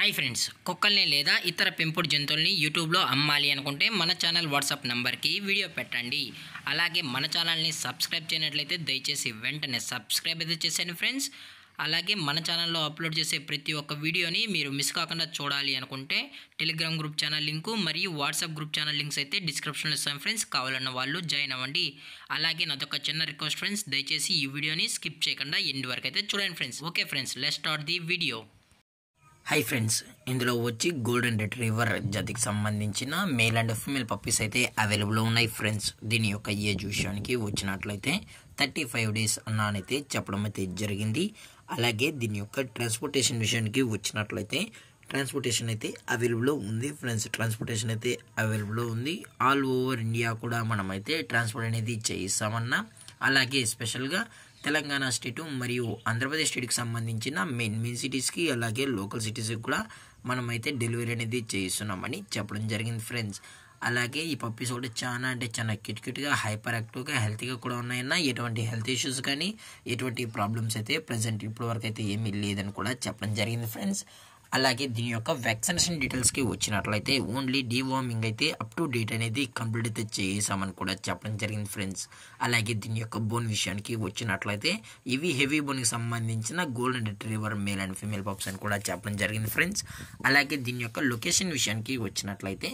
Hi friends, కుక్కల్ని లేదా ఇతర పెంపుడు జంతువుల్ని యూట్యూబ్లో అమ్మాలి అనుకుంటే మన ఛానల్ వాట్సాప్ నెంబర్కి వీడియో పెట్టండి. అలాగే మన ఛానల్ని సబ్స్క్రైబ్ చేయనట్లయితే దయచేసి వెంటనే సబ్స్క్రైబ్ అయితే చేసేయండి ఫ్రెండ్స్. అలాగే మన ఛానల్లో అప్లోడ్ చేసే ప్రతి ఒక్క వీడియోని మీరు మిస్ కాకుండా చూడాలి అనుకుంటే టెలిగ్రామ్ గ్రూప్ ఛానల్ లింకు మరియు వాట్సాప్ గ్రూప్ ఛానల్ లింక్స్ అయితే డిస్క్రిప్షన్లో ఇస్తాను ఫ్రెండ్స్. కావాలన్న వాళ్ళు జాయిన్ అవ్వండి. అలాగే నాదొక చిన్న రిక్వెస్ట్ ఫ్రెండ్స్, దయచేసి ఈ వీడియోని స్కిప్ చేయకుండా ఎండ్ వరకు అయితే చూడండి friends. Okay friends, let's start the video. Hi friends, ఇందులో వచ్చి గోల్డెన్ రిట్రీవర్ జాతికి సంబంధించిన మేల్ అండ్ ఫీమేల్ పప్పీస్ అయితే అవైలబుల్లో ఉన్నాయి ఫ్రెండ్స్. దీని యొక్క ఏజ్ విషయానికి వచ్చినట్లయితే 35 days అన్నానైతే చెప్పడం అయితే జరిగింది. అలాగే దీని యొక్క ట్రాన్స్పోర్టేషన్ విషయానికి వచ్చినట్లయితే ట్రాన్స్పోర్టేషన్ అయితే అవైలబుల్లో ఉంది ఫ్రెండ్స్. ట్రాన్స్పోర్టేషన్ అయితే అవైలబుల్లో ఉంది. ఆల్ ఓవర్ ఇండియా కూడా మనమైతే ట్రాన్స్పోర్ట్ అనేది చేయిస్తామన్నా. అలాగే స్పెషల్గా తెలంగాణ స్టేటు మరియు ఆంధ్రప్రదేశ్ స్టేట్కి సంబంధించిన మెయిన్ సిటీస్కి అలాగే లోకల్ సిటీస్కి కూడా మనమైతే డెలివరీ అనేది చేయిస్తున్నామని చెప్పడం జరిగింది ఫ్రెండ్స్. అలాగే ఈ పప్పీస్ కూడా చాలా క్యూట్గా హైపర్ యాక్టివ్గా హెల్తీగా కూడా ఉన్నాయన్న. ఎటువంటి హెల్త్ ఇష్యూస్ కానీ ఎటువంటి ప్రాబ్లమ్స్ అయితే ప్రజెంట్ ఇప్పటి వరకు అయితే ఏమీ లేదని కూడా చెప్పడం జరిగింది ఫ్రెండ్స్. అలాగే దీని యొక్క వ్యాక్సినేషన్ డీటెయిల్స్కి వచ్చినట్లయితే ఓన్లీ డీవార్మింగ్ అయితే అప్ టు డేట్ అనేది కంప్లీట్ అయితే చేసామని కూడా చెప్పడం జరిగింది ఫ్రెండ్స్. అలాగే దీని యొక్క బోన్ విషయానికి వచ్చినట్లయితే ఇవి హెవీ బోన్కి సంబంధించిన golden retriever male and female pups అని కూడా చెప్పడం జరిగింది ఫ్రెండ్స్. అలాగే దీని యొక్క లొకేషన్ విషయానికి వచ్చినట్లయితే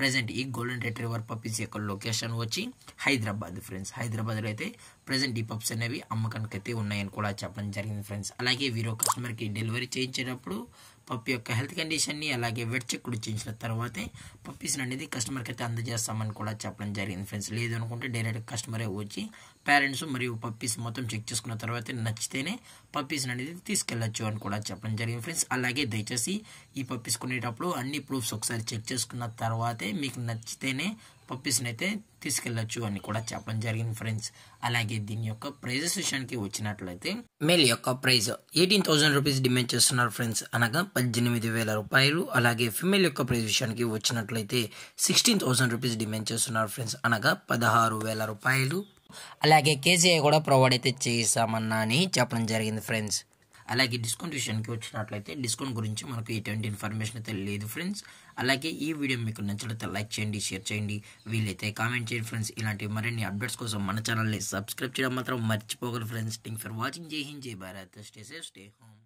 ప్రజెంట్ ఈ గోల్డెన్ రిట్రీవర్ పప్పీస్ యొక్క లొకేషన్ వచ్చి హైదరాబాద్ ఫ్రెండ్స్. హైదరాబాద్లో అయితే ప్రజెంట్ ఈ పప్స్ అనేవి అమ్మకానికి అయితే ఉన్నాయని కూడా చెప్పడం జరిగింది ఫ్రెండ్స్. అలాగే వీరో కస్టమర్కి డెలివరీ చేయించేటప్పుడు పప్పి యొక్క హెల్త్ కండిషన్ని అలాగే వెట్ చెక్ కూడా చేయించిన తర్వాతే పప్పీస్ని అనేది కస్టమర్కి అయితే అందజేస్తామని కూడా చెప్పడం జరిగింది ఫ్రెండ్స్. లేదు అనుకుంటే డైరెక్ట్ కస్టమరే వచ్చి పేరెంట్స్ మరియు పప్పీస్ మొత్తం చెక్ చేసుకున్న తర్వాత నచ్చితేనే పప్పీస్ని అనేది తీసుకెళ్ళచ్చు అని కూడా చెప్పడం జరిగింది ఫ్రెండ్స్. అలాగే దయచేసి ఈ పప్పీస్ కొనేటప్పుడు అన్ని ప్రూఫ్స్ ఒకసారి చెక్ చేసుకున్న తర్వాతే మీకు నచ్చితేనే పప్పీస్ని అయితే తీసుకెళ్ళచ్చు అని కూడా చెప్పడం జరిగింది ఫ్రెండ్స్. అలాగే దీని యొక్క ప్రైజెస్ విషయానికి వచ్చినట్లయితే మేల్ యొక్క ప్రైస్ 18,000 రూపీస్ డిమాండ్ చేస్తున్నారు ఫ్రెండ్స్, అనగా 18,000 రూపాయలు. అలాగే ఫిమేల్ యొక్క ప్రైస్ విషయానికి వచ్చినట్లయితే 16,000 రూపీస్ డిమాండ్ చేస్తున్నారు ఫ్రెండ్స్, అనగా 16,000 రూపాయలు. అలాగే కేజీఐ కూడా ప్రొవైడ్ అయితే చేసామన్నా అని చెప్పడం జరిగింది ఫ్రెండ్స్. అలాగే డిస్కౌంట్ విషయానికి వచ్చినట్లయితే డిస్కౌంట్ గురించి మనకు ఎటువంటి ఇన్ఫర్మేషన్ అయితే లేదు ఫ్రెండ్స్. అలాగే ఈ వీడియో మీకు నచ్చినట్లయితే లైక్ చేయండి, షేర్ చేయండి, వీలైతే కామెంట్ చేయండి ఫ్రెండ్స్. ఇలాంటి మరిన్ని అప్డేట్స్ కోసం మన ఛానల్ని సబ్స్క్రైబ్ చేయడం మాత్రం మర్చిపోగలరు ఫ్రెండ్స్. Thank for watching. జై హింద్, జై Bharat. Stay safe, stay home.